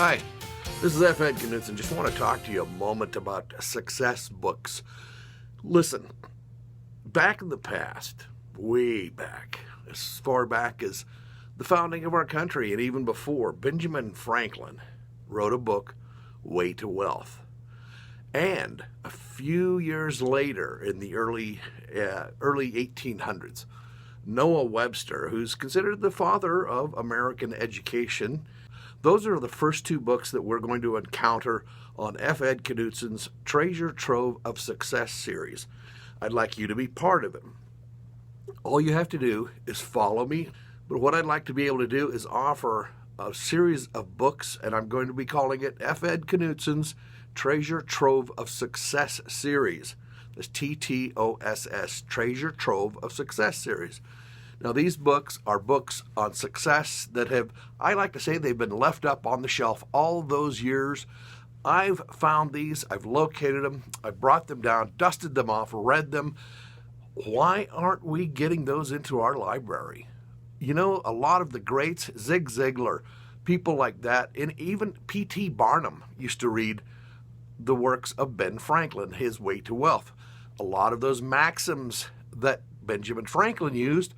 Hi, this is F. Ed Knudsen. Just want to talk to you a moment about success books. Listen, back in the past, way back, as far back as the founding of our country and even before, Benjamin Franklin wrote a book, Way to Wealth. And a few years later, in the early 1800s, Noah Webster, who's considered the father of American education, those are the first two books that we're going to encounter on F. Ed Knudsen's Treasure Trove of Success series. I'd like you to be part of it. All you have to do is follow me, but what I'd like to be able to do is offer a series of books, and I'm going to be calling it F. Ed Knudsen's Treasure Trove of Success series. This TTOSS, Treasure Trove of Success series. Now, these books are books on success that have, I like to say, they've been left up on the shelf all those years. I've found these, I've located them, I've brought them down, dusted them off, read them. Why aren't we getting those into our library? You know, a lot of the greats, Zig Ziglar, people like that, and even P.T. Barnum used to read the works of Ben Franklin, his Way to Wealth. A lot of those maxims that Benjamin Franklin used,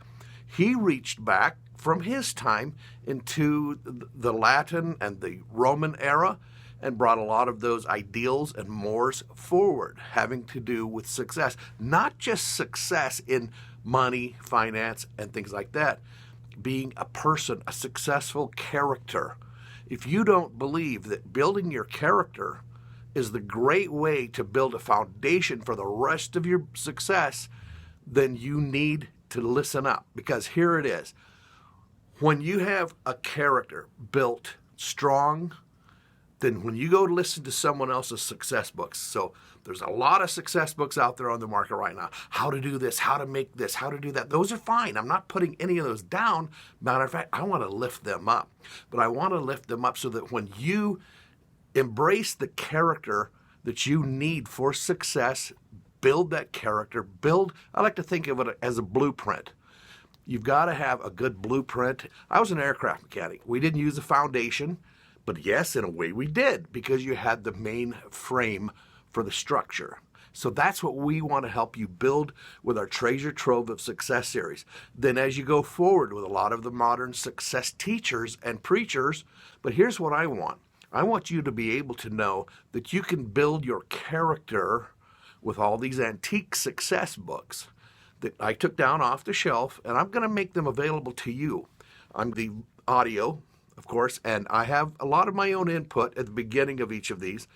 he reached back from his time into the Latin and the Roman era and brought a lot of those ideals and mores forward, having to do with success. Not just success in money, finance, and things like that. Being a person, a successful character. If you don't believe that building your character is the great way to build a foundation for the rest of your success, then you need to listen up, because here it is. When you have a character built strong, then when you go to listen to someone else's success books, so there's a lot of success books out there on the market right now. How to do this, how to make this, how to do that. Those are fine. I'm not putting any of those down. Matter of fact, I want to lift them up. But I want to lift them up so that when you embrace the character that you need for success, build that character, I like to think of it as a blueprint. You've got to have a good blueprint. I was an aircraft mechanic. We didn't use a foundation, but yes, in a way we did, because you had the main frame for the structure. So that's what we want to help you build with our Treasure Trove of Success series. Then as you go forward with a lot of the modern success teachers and preachers, but here's what I want. I want you to be able to know that you can build your character with all these antique success books that I took down off the shelf, and I'm going to make them available to you. I'm the audio, of course, and I have a lot of my own input at the beginning of each of these.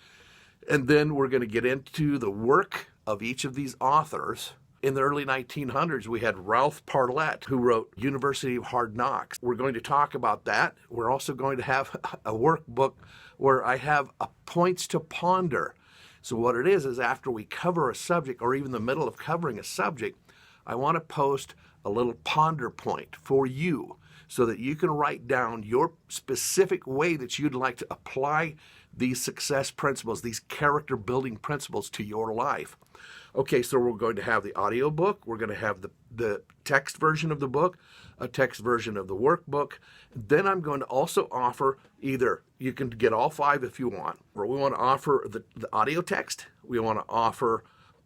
And then we're going to get into the work of each of these authors. In the early 1900s, we had Ralph Parlette, who wrote University of Hard Knocks. We're going to talk about that. We're also going to have a workbook where I have points to ponder. So what it is after we cover a subject, or even the middle of covering a subject, I want to post a little ponder point for you so that you can write down your specific way that you'd like to apply these success principles, these character building principles to your life. Okay, so we're going to have the audio book, we're going to have the text version of the book, a text version of the workbook. Then I'm going to also offer either, you can get all five if you want, or we want to offer the audio text, we want to offer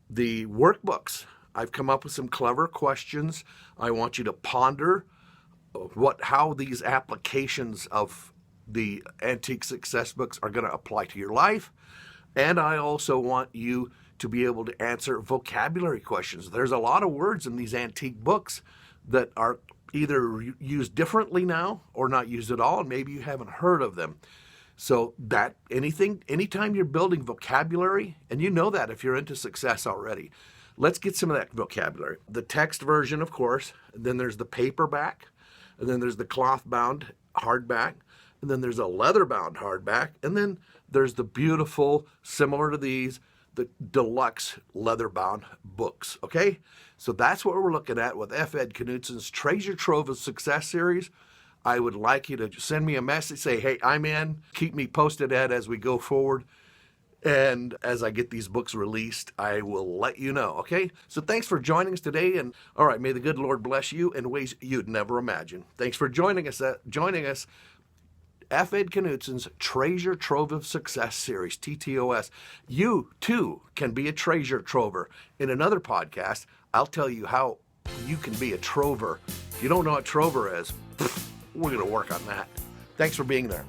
the workbooks. I've come up with some clever questions. I want you to ponder how these applications of the antique success books are going to apply to your life. And I also want you to be able to answer vocabulary questions. There's a lot of words in these antique books that are either used differently now or not used at all, and maybe you haven't heard of them. So that anytime you're building vocabulary, and you know that if you're into success already, let's get some of that vocabulary. The text version, of course, then there's the paperback, and then there's the cloth-bound hardback, and then there's a leather-bound hardback, and then there's the beautiful, similar to these, the deluxe leather-bound books, okay? So that's what we're looking at with F. Ed Knudsen's Treasure Trove of Success series. I would like you to send me a message, say, hey, I'm in. Keep me posted, Ed, as we go forward. And as I get these books released, I will let you know, okay? So thanks for joining us today. And all right, may the good Lord bless you in ways you'd never imagine. Thanks for joining us. F. Ed Knutson's Treasure Trove of Success series, TTOS. You, too, can be a treasure trover. In another podcast, I'll tell you how you can be a trover. If you don't know what trover is, we're going to work on that. Thanks for being there.